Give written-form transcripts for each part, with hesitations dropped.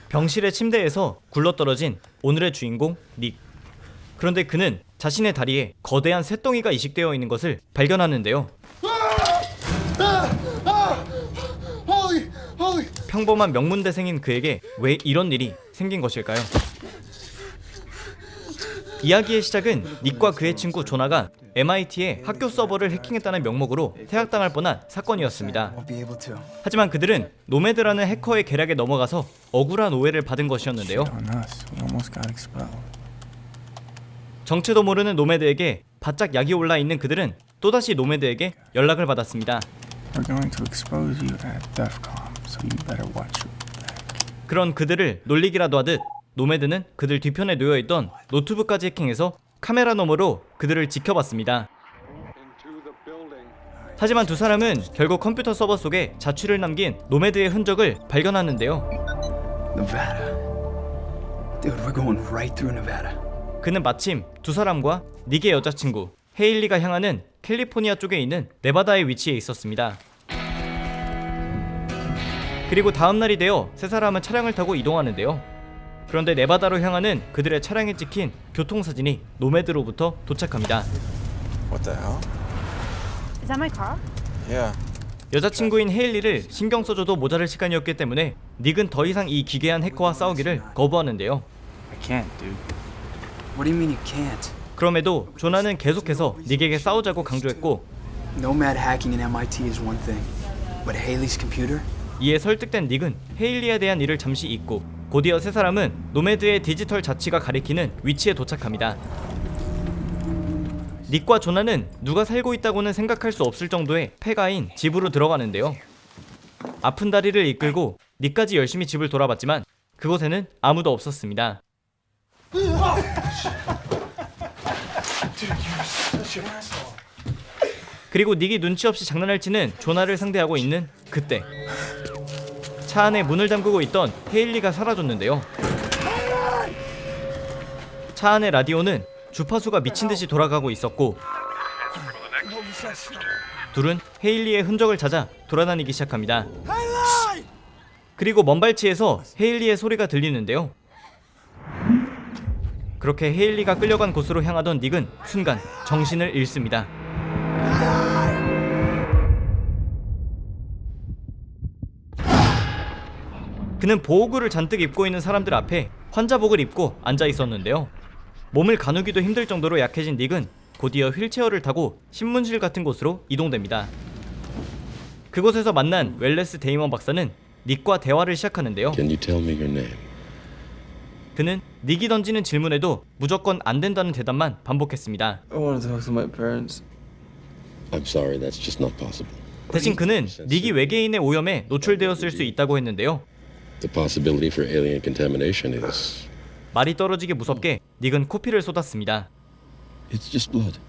병실의 침대에서 굴러떨어진 오늘의 주인공 닉. 그런데 그는 자신의 다리에 거대한 새덩이가 이식되어 있는 것을 발견하는데요. 평범한 명문대생인 그에게 왜 이런 일이 생긴 것일까요? 이야기의 시작은 닉과 그의 친구 조나가 MIT의 학교 서버를 해킹했다는 명목으로 퇴학당할 뻔한 사건이었습니다. 하지만 그들은 노매드라는 해커의 계략에 넘어가서 억울한 오해를 받은 것이었는데요. 정체도 모르는 노매드에게 바짝 약이 올라 있는 그들은 또다시 노매드에게 연락을 받았습니다. 그런 그들을 놀리기라도 하듯 노매드는 그들 뒤편에 놓여있던 노트북까지 해킹해서 카메라 너머로 그들을 지켜봤습니다. 하지만 두 사람은 결국 컴퓨터 서버 속에 자취를 남긴 노매드의 흔적을 발견하는데요. 그는 마침 두 사람과 닉의 여자친구 헤일리가 향하는 캘리포니아 쪽에 있는 네바다에 위치해 있었습니다. 그리고 다음날이 되어 세 사람은 차량을 타고 이동하는데요. 그런데 네바다로 향하는 그들의 차량에 찍힌 교통사진이 노매드로부터 도착합니다. What the hell? Is that my car? Yeah. 여자친구인 헤일리를 신경 써줘도 모자랄 시간이었기 때문에 닉은 더 이상 이 기괴한 해커와 싸우기를 거부하는데요. I can't, dude. What do you mean you can't? 그럼에도 조나는 계속해서 닉에게 싸우자고 강조했고, Nomad hacking in MIT is one thing, but Haley's computer? 이에 설득된 닉은 헤일리에 대한 일을 잠시 잊고 곧이어 세 사람은 노매드의 디지털 자취가 가리키는 위치에 도착합니다. 닉과 조나는 누가 살고 있다고는 생각할 수 없을 정도의 폐가인 집으로 들어가는데요. 아픈 다리를 이끌고 닉까지 열심히 집을 돌아봤지만 그곳에는 아무도 없었습니다. 그리고 닉이 눈치 없이 장난을 치는 조나를 상대하고 있는 그때 차 안에 문을 잠그고 있던 헤일리가 사라졌는데요. 차 안의 라디오는 주파수가 미친듯이 돌아가고 있었고 둘은 헤일리의 흔적을 찾아 돌아다니기 시작합니다. 그리고 먼 발치에서 헤일리의 소리가 들리는데요. 그렇게 헤일리가 끌려간 곳으로 향하던 닉은 순간 정신을 잃습니다. 그는 보호구를 잔뜩 입고 있는 사람들 앞에 환자복을 입고 앉아 있었는데요. 몸을 가누기도 힘들 정도로 약해진 닉은 곧이어 휠체어를 타고 신문실 같은 곳으로 이동됩니다. 그곳에서 만난 웰레스 데이먼 박사는 닉과 대화를 시작하는데요. Can you tell me your name? 그는 닉이 던지는 질문에도 무조건 안 된다는 대답만 반복했습니다. I want to talk to my parents. I'm sorry, that's just not possible. 대신 그는 닉이 외계인의 오염에 노출되었을 수 있다고 했는데요. The possibility for alien contamination is... 말이 떨어지기 무섭게 닉은 코피를 쏟았습니다. It's just blood.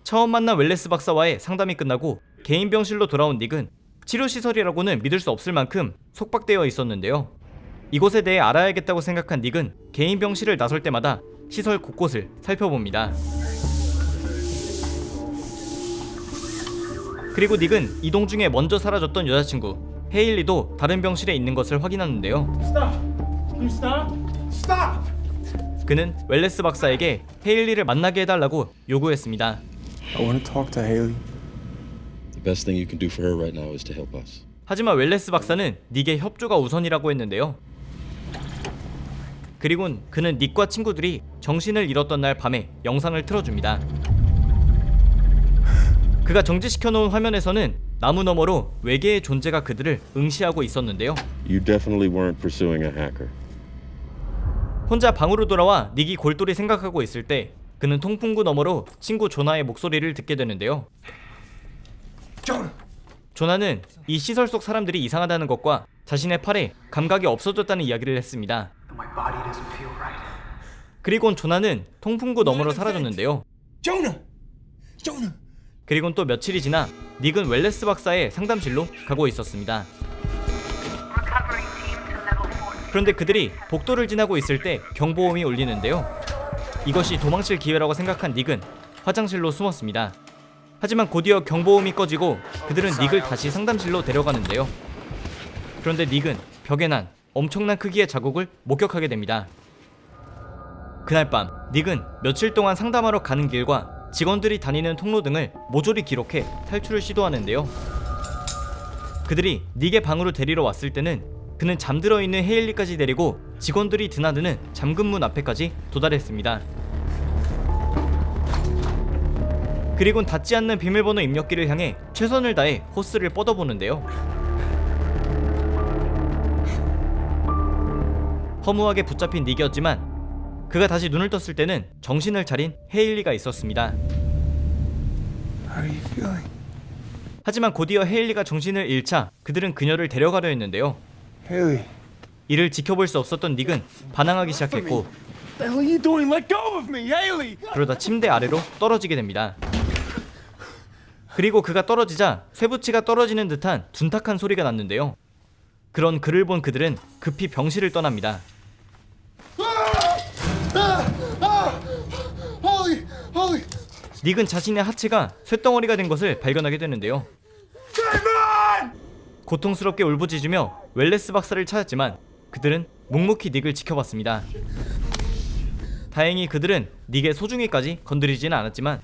처음 만난 웰레스 박사와의 상담이 끝나고 개인 병실로 돌아온 닉은 치료시설이라고는 믿을 수 없을 만큼 속박되어 있었는데요. 이곳에 대해 알아야겠다고 생각한 닉은 개인 병실을 나설 때마다 시설 곳곳을 살펴봅니다. 그리고 닉은 이동 중에 먼저 사라졌던 여자친구 헤일리도 다른 병실에 있는 것을 확인하는데요. 그는 웰레스 박사에게 헤일리를 만나게 해달라고 요구했습니다. I want to talk to Haley. The best thing you can do for her right now is to help us. 하지만 웰레스 박사는 닉의 협조가 우선이라고 했는데요. 그리곤 그는 닉과 친구들이 정신을 잃었던 날 밤에 영상을 틀어줍니다. 그가 정지시켜놓은 화면에서는 나무 너머로 외계의 존재가 그들을 응시하고 있었는데요. You definitely weren't pursuing a hacker. 혼자 방으로 돌아와 닉이 골똘히 생각하고 있을 때 그는 통풍구 너머로 친구 조나의 목소리를 듣게 되는데요. 조나는 이 시설 속 사람들이 이상하다는 것과 자신의 팔에 감각이 없어졌다는 이야기를 했습니다. 그리곤 조나는 통풍구 너머로 사라졌는데요. 그리곤 또 며칠이 지나 닉은 웰레스 박사의 상담실로 가고 있었습니다. 그런데 그들이 복도를 지나고 있을 때 경보음이 울리는데요. 이것이 도망칠 기회라고 생각한 닉은 화장실로 숨었습니다. 하지만 곧이어 경보음이 꺼지고 그들은 닉을 다시 상담실로 데려가는데요. 그런데 닉은 벽에 난 엄청난 크기의 자국을 목격하게 됩니다. 그날 밤 닉은 며칠 동안 상담하러 가는 길과 직원들이 다니는 통로 등을 모조리 기록해 탈출을 시도하는데요. 그들이 닉의 방으로 데리러 왔을 때는 그는 잠들어 있는 헤일리까지 데리고 직원들이 드나드는 잠금 문 앞에까지 도달했습니다. 그리곤 닿지 않는 비밀번호 입력기를 향해 최선을 다해 호스를 뻗어보는데요. 허무하게 붙잡힌 닉이었지만 그가 다시 눈을 떴을 때는 정신을 차린 헤일리가 있었습니다. How are you feeling? 하지만 곧이어 헤일리가 정신을 잃자 그들은 그녀를 데려가려 했는데요. Haley. 이를 지켜볼 수 없었던 닉은 반항하기 시작했고 What the hell are you doing? Let go of me, Haley! 그러다 침대 아래로 떨어지게 됩니다. 그리고 그가 떨어지자 쇠붙이가 떨어지는 듯한 둔탁한 소리가 났는데요. 그런 그를 본 그들은 급히 병실을 떠납니다. 닉은 자신의 하체가 쇳덩어리가 된 것을 발견하게 되는데요. 고통스럽게 울부짖으며 웰레스 박사를 찾았지만 그들은 묵묵히 닉을 지켜봤습니다. 다행히 그들은 닉의 소중이까지 건드리지는 않았지만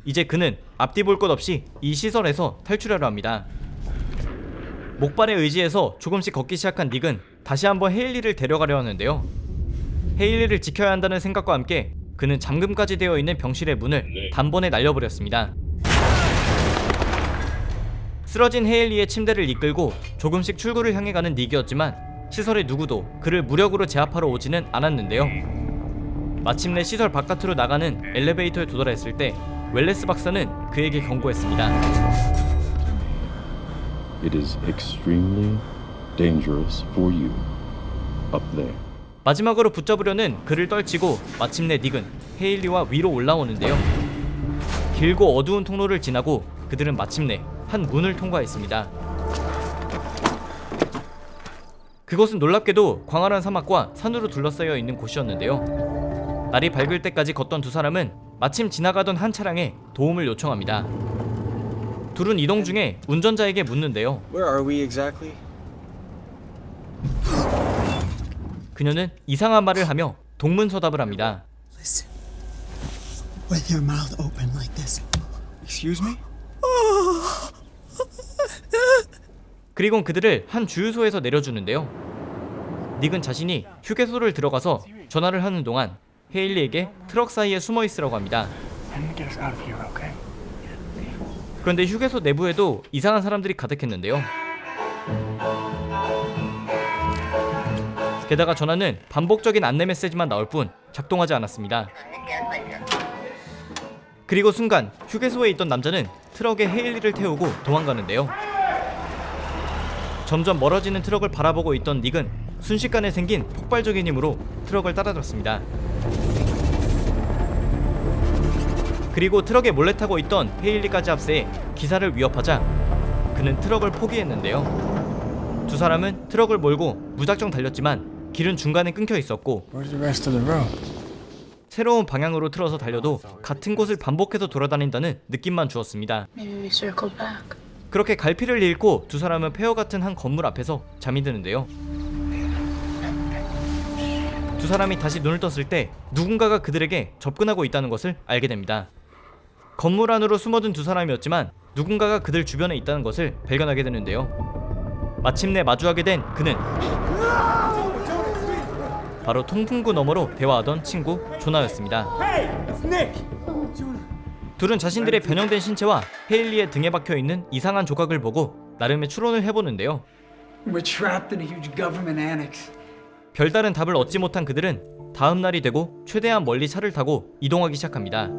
이제 그는 앞뒤 볼 것 없이 이 시설에서 탈출하려 합니다. 목발에 의지해서 조금씩 걷기 시작한 닉은 다시 한번 헤일리를 데려가려 하는데요. 헤일리를 지켜야 한다는 생각과 함께 그는 잠금까지 되어 있는 병실의 문을 단번에 날려버렸습니다. 쓰러진 헤일리의 침대를 이끌고 조금씩 출구를 향해 가는 닉이었지만 시설의 누구도 그를 무력으로 제압하러 오지는 않았는데요. 마침내 시설 바깥으로 나가는 엘리베이터에 도달했을 때 웰레스 박사는 그에게 경고했습니다. It is extremely dangerous for you up there. 마지막으로 붙잡으려는 그를 떨치고 마침내 닉은 헤일리와 위로 올라오는데요. 길고 어두운 통로를 지나고 그들은 마침내 한 문을 통과했습니다. 그곳은 놀랍게도 광활한 사막과 산으로 둘러싸여 있는 곳이었는데요. 날이 밝을 때까지 걷던 두 사람은 마침 지나가던 한 차량에 도움을 요청합니다. 둘은 이동 중에 운전자에게 묻는데요. Where are we exactly? 그녀는 이상한 말을 하며 동문서답을 합니다. Listen. With your mouth open like this. Excuse me? 그리곤 그들을 한 주유소에서 내려주는데요. 닉은 자신이 휴게소를 들어가서 전화를 하는 동안 헤일리에게 트럭 사이에 숨어 있으라고 합니다. Get us out of here, okay? 그런데 휴게소 내부에도 이상한 사람들이 가득했는데요. 게다가 전화는 반복적인 안내 메시지만 나올 뿐 작동하지 않았습니다. 그리고 순간 휴게소에 있던 남자는 트럭에 헤일리를 태우고 도망가는데요. 점점 멀어지는 트럭을 바라보고 있던 닉은 순식간에 생긴 폭발적인 힘으로 트럭을 따라잡습니다. 그리고 트럭에 몰래 타고 있던 헤일리까지 합세해 기사를 위협하자 그는 트럭을 포기했는데요. 두 사람은 트럭을 몰고 무작정 달렸지만 길은 중간에 끊겨 있었고 Where's the rest of the road? 새로운 방향으로 틀어서 달려도 같은 곳을 반복해서 돌아다닌다는 느낌만 주었습니다. Maybe we circle back. 그렇게 갈피를 잃고 두 사람은 폐허 같은 한 건물 앞에서 잠이 드는데요. 두 사람이 다시 눈을 떴을 때 누군가가 그들에게 접근하고 있다는 것을 알게 됩니다. 건물 안으로 숨어든 두 사람이었지만 누군가가 그들 주변에 있다는 것을 발견하게 되는데요. 마침내 마주하게 된 그는 바로 통풍구 너머로 대화하던 친구 조나였습니다. 둘은 자신들의 변형된 신체와 헤일리의 등에 박혀있는 이상한 조각을 보고 나름의 추론을 해보는데요. We're trapped in a huge government annex. 별다른 답을 얻지 못한 그들은 다음 날이 되고 최대한 멀리 차를 타고 이동하기 시작합니다.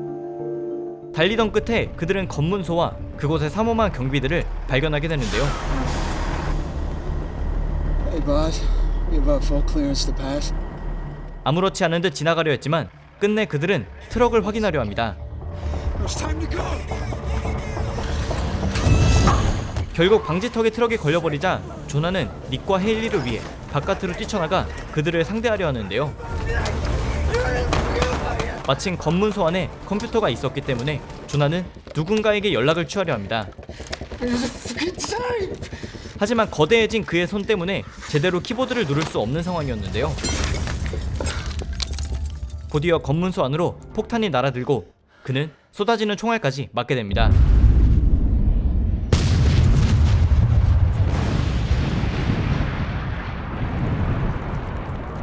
달리던 끝에 그들은 검문소와 그곳의 삼엄한 경비들을 발견하게 되는데요. Hey, boss. We have full clearance to pass. 아무렇지 않은 듯 지나가려 했지만 끝내 그들은 트럭을 확인하려 합니다. It's time to go! 결국 방지턱에 트럭이 걸려버리자 조나는 닉과 헤일리를 위해 바깥으로 뛰쳐나가 그들을 상대하려 하는데요. 마침 검문소 안에 컴퓨터가 있었기 때문에 조나는 누군가에게 연락을 취하려 합니다. 하지만 거대해진 그의 손 때문에 제대로 키보드를 누를 수 없는 상황이었는데요. 곧이어 검문소 안으로 폭탄이 날아들고 그는 쏟아지는 총알까지 맞게 됩니다.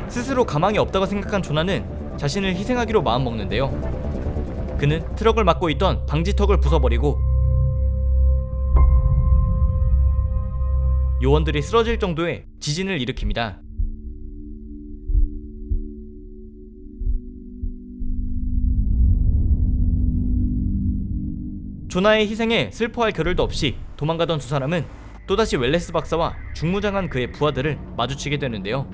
스스로 가망이 없다고 생각한 조나는 자신을 희생하기로 마음먹는데요. 그는 트럭을 막고 있던 방지턱을 부숴버리고 요원들이 쓰러질 정도의 지진을 일으킵니다. 조나의 희생에 슬퍼할 겨를도 없이 도망가던 두 사람은 또다시 웰레스 박사와 중무장한 그의 부하들을 마주치게 되는데요.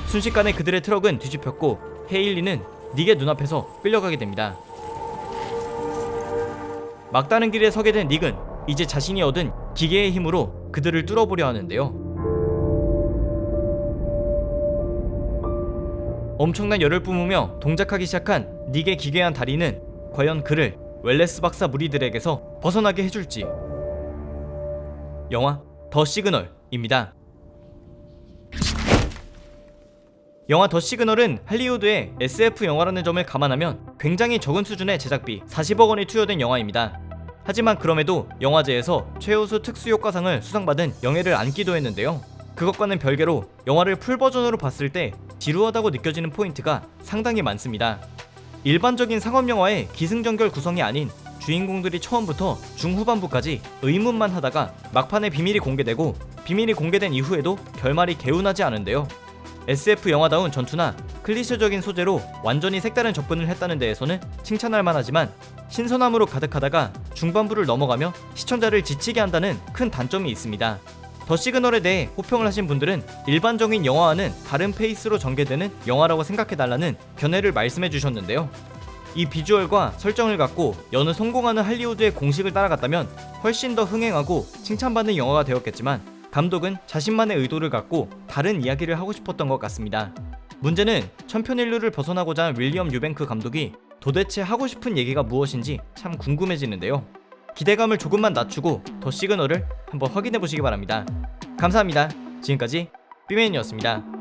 순식간에 그들의 트럭은 뒤집혔고 헤일리는 닉의 눈앞에서 끌려가게 됩니다. 막다른 길에 서게 된 닉은 이제 자신이 얻은 기계의 힘으로 그들을 뚫어보려 하는데요. 엄청난 열을 뿜으며 동작하기 시작한 닉의 기괴한 다리는 과연 그를 웰레스 박사 무리들에게서 벗어나게 해줄지. 영화 더 시그널입니다. 영화 더 시그널은 할리우드의 SF 영화라는 점을 감안하면 굉장히 적은 수준의 제작비 40억 원이 투여된 영화입니다. 하지만 그럼에도 영화제에서 최우수 특수효과상을 수상받은 영예를 안기도 했는데요. 그것과는 별개로 영화를 풀버전으로 봤을 때 지루하다고 느껴지는 포인트가 상당히 많습니다. 일반적인 상업영화의 기승전결 구성이 아닌 주인공들이 처음부터 중후반부까지 의문만 하다가 막판에 비밀이 공개되고 비밀이 공개된 이후에도 결말이 개운하지 않은데요. SF 영화다운 전투나 클리셰적인 소재로 완전히 색다른 접근을 했다는 데에서는 칭찬할 만하지만 신선함으로 가득하다가 중반부를 넘어가며 시청자를 지치게 한다는 큰 단점이 있습니다. 더 시그널에 대해 호평을 하신 분들은 일반적인 영화와는 다른 페이스로 전개되는 영화라고 생각해달라는 견해를 말씀해 주셨는데요. 이 비주얼과 설정을 갖고 여느 성공하는 할리우드의 공식을 따라갔다면 훨씬 더 흥행하고 칭찬받는 영화가 되었겠지만 감독은 자신만의 의도를 갖고 다른 이야기를 하고 싶었던 것 같습니다. 문제는 천편일률을 벗어나고자 한 윌리엄 유뱅크 감독이 도대체 하고 싶은 얘기가 무엇인지 참 궁금해지는데요. 기대감을 조금만 낮추고 더 시그널을 한번 확인해 보시기 바랍니다. 감사합니다. 지금까지 삐맨이었습니다.